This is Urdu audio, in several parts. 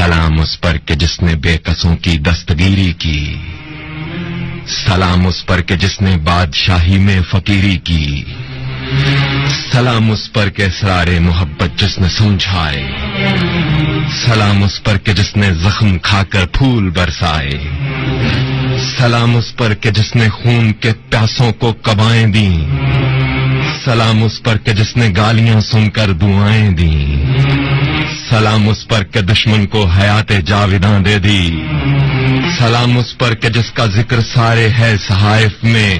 سلام اس پر کہ جس نے بے کسوں کی دستگیری کی، سلام اس پر کہ جس نے بادشاہی میں فقیری کی، سلام اس پر کہ اسرار محبت جس نے سمجھائے، سلام اس پر کہ جس نے زخم کھا کر پھول برسائے، سلام اس پر کہ جس نے خون کے پیاسوں کو قبائیں دیں، سلام اس پر کہ جس نے گالیاں سن کر دعائیں دیں، سلام اس پر کہ دشمن کو حیات جاویداں دے دی، سلام اس پر کہ جس کا ذکر سارے ہے صحائف میں،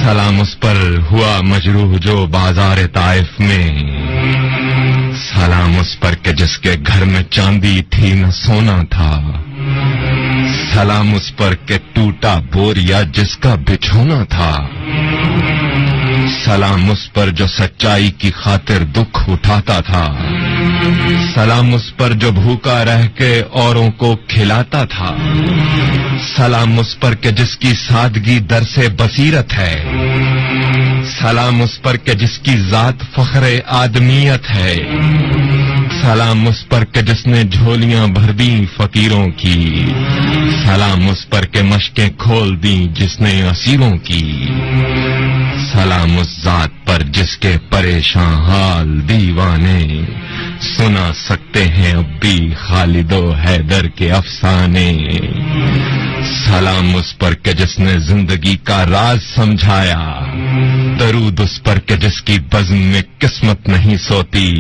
سلام اس پر ہوا مجروح جو بازار طائف میں، سلام اس پر کہ جس کے گھر میں چاندی تھی نہ سونا تھا، سلام اس پر کہ ٹوٹا بوریا جس کا بچھونا تھا، سلام اس پر جو سچائی کی خاطر دکھ اٹھاتا تھا، سلام اس پر جو بھوکا رہ کے اوروں کو کھلاتا تھا، سلام اس پر کہ جس کی سادگی در سے بصیرت ہے، سلام اس پر کہ جس کی ذات فخر آدمیت ہے، سلام اس پر کہ جس نے جھولیاں بھر دیں فقیروں کی، سلام اس پر کہ مشکیں کھول دیں جس نے اسیروں کی، سلام اس ذات پر جس کے پریشان حال دیوانے سنا سکتے ہیں اب بھی خالد و حیدر کے افسانے، سلام اس پر کہ جس نے زندگی کا راز سمجھایا، درود اس پر کہ جس کی بزم میں قسمت نہیں سوتی،